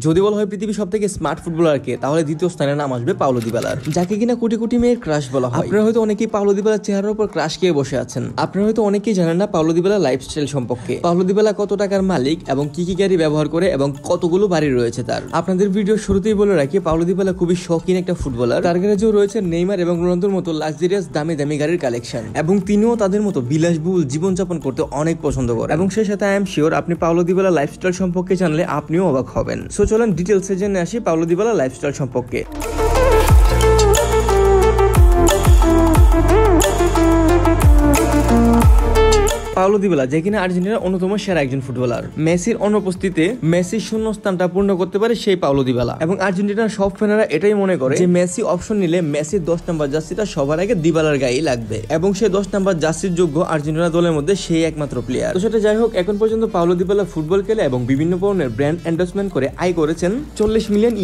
যদি বলা হয় পৃথিবীর সবথেকে স্মার্ট ফুটবলার কে, তাহলে দ্বিতীয় স্থানে নাম আসবে পাওলো দিবালার, যাকে কিনা কোটি কোটি মেয়ের ক্রাশ বলা হয়। আপনারা হয়তো অনেকেই পাওলো দিবালার চেহারার উপর ক্রাশ খেয়ে বসে আছেন। আপনারা হয়তো অনেকেই জানেন না পাওলো দিবালার লাইফস্টাইল সম্পর্কে। পাওলো দিবালা কত টাকার মালিক এবং কি কি গাড়ি ব্যবহার করে এবং কতগুলো বাড়ি রয়েছে তার। আপনাদের ভিডিও শুরুতেই বলে রাখি, পাওলো দিবালা খুবই শৌখিন একটা ফুটবলার। তার গ্যারেজেও রয়েছে নেইমার এবং রোনালদোর মতো লাক্সারিয়াস দামি দামি গাড়ির কালেকশন, এবং তিনিও তাদের মতো বিলাসবহুল জীবনযাপন করতে অনেক পছন্দ করেন। এবং সেই সাথে আই এম শিওর আপনি পাওলো দিবালার লাইফস্টাইল সম্পর্কে জানলে আপনিও অবাক হবেন। সো চলেন ডিটেলসে জেনে আসি পাওলো দিবালার লাইফস্টাইল সম্পর্কে। পাওলো দিবালা, যে কিনা আর্জেন্টিনার অন্যতম সেরা একজন ফুটবলার। মেসির অনুপস্থিতিতে মেসির শূন্য স্থানটা পূর্ণ করতে পারে সেই পাওলো দিবালা। এবং আর্জেন্টিনার সব ফ্যানেরা এটাই মনে করে যে মেসি অপশন নিলে মেসির 10 নম্বর জার্সিটা সবার আগে দিবালার গায়েই লাগবে, এবং সেই 10 নম্বর জার্সির যোগ্য আর্জেন্টিনা দলের মধ্যে সেই একমাত্র প্লেয়ার। তো সেটা যাই হোক, এখন পর্যন্ত পাওলো দিবালা ফুটবল খেলে এবং বিভিন্ন ধরনের ব্র্যান্ড এন্ডোর্সমেন্ট করে আয় করেছেন $40 মিলিয়ন,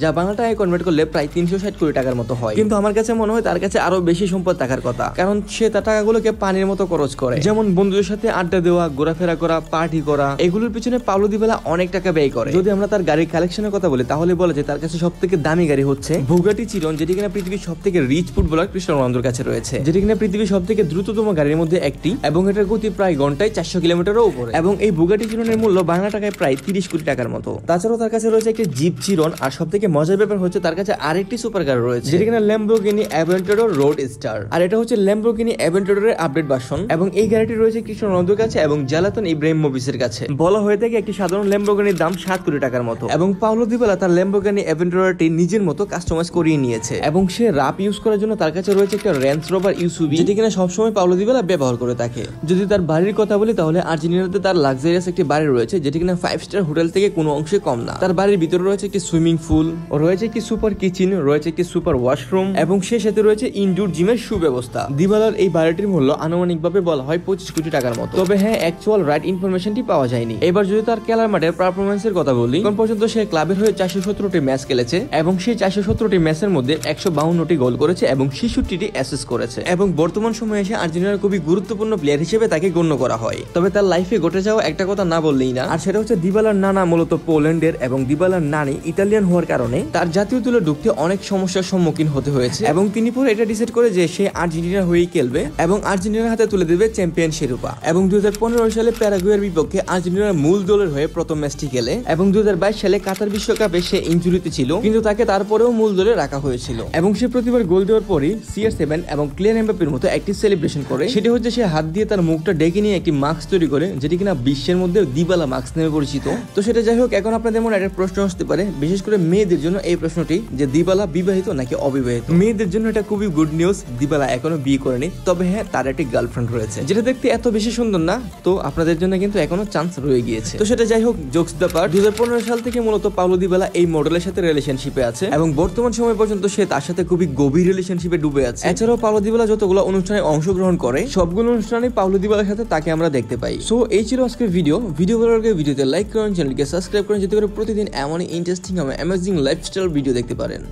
যা বাংলা টাকায় কনভার্ট করলে প্রায় 360 কোটি টাকার মতো হয়। কিন্তু আমার কাছে মনে হয় তার কাছে আরো বেশি সম্পদ থাকার কথা, কারণ সে তার টাকাগুলোকে পানির মতো খরচ করে। যেমন বন্ধুদের সাথে আড্ডা দেওয়া, ঘোরাফেরা করা, পার্টি করা, এগুলোর পিছনে পাওলো দিবালা অনেক টাকা ব্যয় করে। যদি আমরা তার গাড়ির কালেকশনের কথা বলি, তাহলে বলা যায় তার কাছে সব থেকে দামি গাড়ি হচ্ছে বুগাটি চিরন, যেটি কিনা পৃথিবীর সব থেকে রিচ ফুটবলার ক্রিস্টিয়ানো রোনালদোর কাছে রয়েছে, যেটি কিনা পৃথিবীর সব থেকে দ্রুততম গাড়ির মধ্যে একটি, এবং এটার গতি প্রায় ঘন্টায় 400 কিলোমিটারও উপরে। এবং এই বুগাটি চিরনের মূল্য বাংলা টাকায় প্রায় 30 কোটি টাকার মতো। তাছাড়াও তার কাছে রয়েছে একটি জিপ চিরন, আর সব থেকে মজার ব্যাপার হচ্ছে তার কাছে আরেকটি সুপার কার রয়েছে, যেটি কিনা ল্যাম্বোর্গিনি অ্যাভেন্টাডর রোড স্টার, আর এটা হচ্ছে ল্যাম্বোর্গিনি অ্যাভেন্টাডরের আপডেট ভার্সন। এবং এই গাড়িটি রয়েছে ক্রিস্টিয়ানো রোনালদোর কাছে এবং জালাতান ইব্রাহিমোভিচের কাছে। বলা হয়ে থাকে একটি সাধারণ ল্যাম্বোর্গিনির দাম 7 কোটি টাকার মতো। এবং পাওলো দিবালা তার ল্যাম্বোর্গিনি অ্যাভেন্টাডরটি নিজের মতো কাস্টমাইজ করিয়ে নিয়েছে, এবং সে রাপ ইউজ করার জন্য তার কাছে রয়েছে একটা রেঞ্জ রোভার ইউসুভি, যেটি কিনা সবসময় পাওলো দিবালা ব্যবহার করে থাকে। যদি তার বাড়ির কথা বলি, তাহলে আর্জেন্টিনাতে তার লাক্সারিয়াস একটি বাড়ি রয়েছে, যেটি কিনা 5 স্টার হোটেল থেকে কোনো অংশে কম না। তার বাড়ির ভিতরে রয়েছে একটি সুইমিং পুল, রয়েছে একটি সুপার কিচেন, রয়েছে একটি সুপার ওয়াশরুম, এবং সে সাথে রয়েছে ইনডোর জিমের সুব্যবস্থা। দিবালার এই বাড়িটির মূল্য আনুমানিকভাবে বলা হয় 25 কোটি টাকার মতো। তবে হ্যাঁ, অ্যাকচুয়াল রাইট ইনফরমেশনটি পাওয়া যায়নি। এবার যদি তার খেলার মাঠের পারফরমেন্সের কথা বলি, এখন পর্যন্ত সে ক্লাবের হয়ে 417টি ম্যাচ খেলেছে, এবং সেই 417টি ম্যাচের মধ্যে 152টি গোল করেছে এবং 66টি অ্যাসিস্ট করেছে। এবং বর্তমান সময়ে এসে আর্জেন্টিনার খুবই গুরুত্বপূর্ণ প্লেয়ার হিসেবে তাকে গণ্য করা হয়। তবে তার লাইফে ঘটে যাওয়া একটা কথা না বললেই না, আর সেটা হচ্ছে দিবালার নানা মূলত পোল্যান্ডের এবং দিবালার নানি ইতালিয়ান হওয়ার কারণে তার জাতীয় দলে ঢুকতে অনেক সমস্যার সম্মুখীন হতে হয়েছে। এবং তিনি পরে এটা ডিসাইড করে যে সে আর্জেন্টিনা হয়েই খেলবে এবং আর্জেন্টিনার হাতে তুলে দেবে চ্যাম্পিয়ন শিরোপা। এবং 2015 সালে প্যারাগুয়ের বিপক্ষে আর্জেন্টিনার মূল দলের হয়ে প্রথম ম্যাচটি খেলে, এবং 2022 সালে কাতার বিশ্বকাপে সে ইনজুরিতে ছিল, কিন্তু তাকে তারপরেও মূল দলে রাখা হয়েছিল। এবং সে প্রতিবার গোল দেওয়ার পরই CR7 এবং ক্লিয়ার এমবাপ্পের মতো একটি সেলিব্রেশন করে, সেটি হচ্ছে সে হাত দিয়ে তার মুখটা ডেকে নিয়ে একটি মাস্ক তৈরি করে, যেটি কিনা বিশ্বের মধ্যে দিবালা মাস্ক নামে পরিচিত। তো সেটা যাই হোক, এখন আপনাদের মনে একটা প্রশ্ন আসতে পারে, বিশেষ করে মেয়েদের জন্য এই প্রশ্নটি, যে দিবালা বিবাহিত নাকি অবিবাহিত। মেয়েদের জন্য এটা খুবই গুড নিউজ, দিবালা এখনো বিয়ে করেনি। তবে হ্যাঁ, তার একটি গার্লফ্রেন্ড রয়েছে, যেটা দেখতে এত বেশি সুন্দর না, তো আপনাদের জন্য কিন্তু এখনো চান্স রয়ে গিয়েছে। তো সেটা যাই হোক, জোকস দ্য পার্ট। 2015 সাল থেকে মূলত পাওলো দিবালা এই মডেলের সাথে রিলেশনশিপে আছে, এবং বর্তমান সময় পর্যন্ত সে তার সাথে খুবই গভীর রিলেশনশিপে ডুবে আছে। এছাড়াও পাওলো দিবালা যতগুলো অনুষ্ঠানে অংশগ্রহণ করে, সবগুলো অনুষ্ঠানে পাওলো দিবালার সাথে তাকে আমরা দেখতে পাই। সো এই ছিল আজকের ভিডিও ভালো লাগলে ভিডিওতে লাইক করেন, চ্যানেলকে সাবস্ক্রাইব করেন, যাতে করে প্রতিদিন এমনই ইন্টারেস্টিং এবং অ্যামেজিং লাইফস্টাইল ভিডিও দেখতে পারেন।